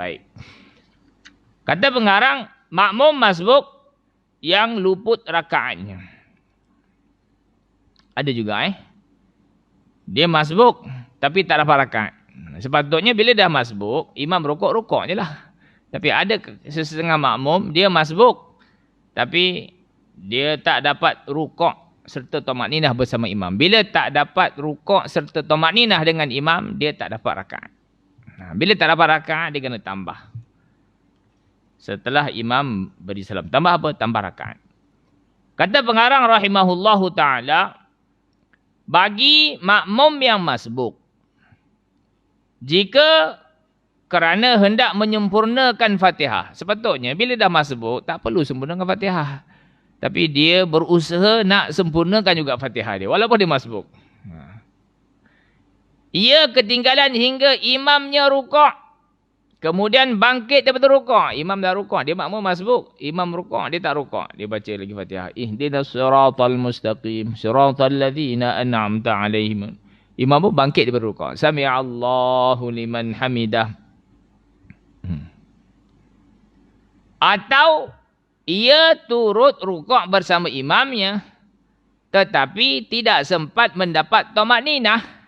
Baik. Kata pengarang, makmum masbuk yang luput rakaatnya. Ada juga dia masbuk tapi tak dapat rakaat. Sepatutnya bila dah masbuk, imam rukuk je lah. Tapi ada sesetengah makmum, dia masbuk tapi dia tak dapat rukuk serta tamakninah bersama imam. Bila tak dapat rukuk serta tamakninah dengan imam, dia tak dapat rakaat. Bila tak dapat rakaat, dia kena tambah. Setelah imam beri salam. Tambah apa? Tambah rakaat. Kata pengarang rahimahullahu ta'ala, bagi makmum yang masbuk, jika kerana hendak menyempurnakan Fatihah, sepatutnya bila dah masbuk, tak perlu sempurnakan Fatihah. Tapi dia berusaha nak sempurnakan juga Fatihah dia, walaupun dia masbuk. Ia ketinggalan hingga imamnya rukuk. Kemudian bangkit daripada rukuk. Imam dah rukuk, dia makmum masbuk. Imam rukuk, dia tak rukuk. Dia baca lagi Fatihah. Ihdinas siratal mustaqim, siratal ladzina an'amta 'alaihim. Imam pun bangkit daripada rukuk. Sami'allahu liman hamidah. Atau ia turut rukuk bersama imamnya, tetapi tidak sempat mendapat tamakninah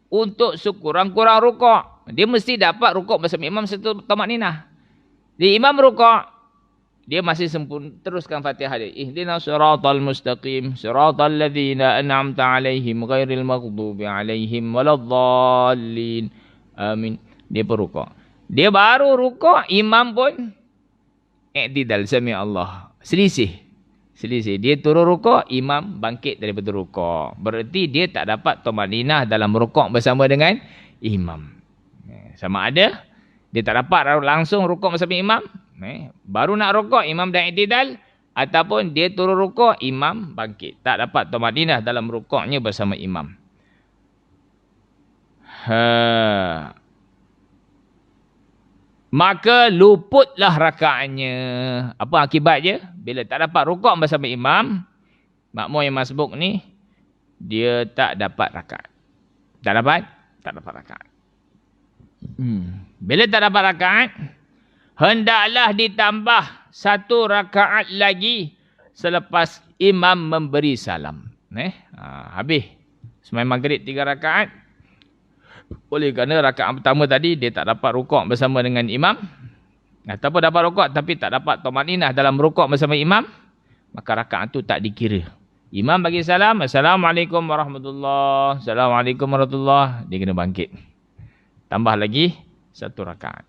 untuk sekurang-kurang rukuk. Dia mesti dapat rukuk bersama imam serta tamakninah. Di imam rukuk, dia masih teruskan Fatihah dia. Ihdinas siratal mustaqim, siratal ladzina an'amta 'alaihim ghairil maghdubi 'alaihim waladdallin. Amin. Dia pun rukuk. Dia baru rukuk, imam pun i'tidal, sami Allah. Selisih. Dia turun rukuk, imam bangkit daripada rukuk. Berarti dia tak dapat tamakninah dalam rukuk bersama dengan imam. Sama ada dia tak dapat langsung rukuk bersama imam, baru nak rukuk imam dah i'tidal, ataupun dia turun rukuk, imam bangkit. Tak dapat tamakninah dalam rukuknya bersama imam. Maka luputlah rakaatnya. Apa akibatnya? Bila tak dapat rukuk bersama imam, makmum yang masbuk ni, dia tak dapat rakaat. Tak dapat rakaat. Bila tak dapat rakaat, hendaklah ditambah satu rakaat lagi selepas imam memberi salam. Habis sembahyang maghrib 3 rakaat. Oleh kerana rakaat pertama tadi dia tak dapat rukuk bersama dengan imam, ataupun dapat rukuk tapi tak dapat tamakninah dalam rukuk bersama imam, maka rakaat tu tak dikira. Imam bagi salam, Assalamualaikum warahmatullahi, Assalamualaikum warahmatullahi, dia kena bangkit. Tambah lagi 1 rakaat.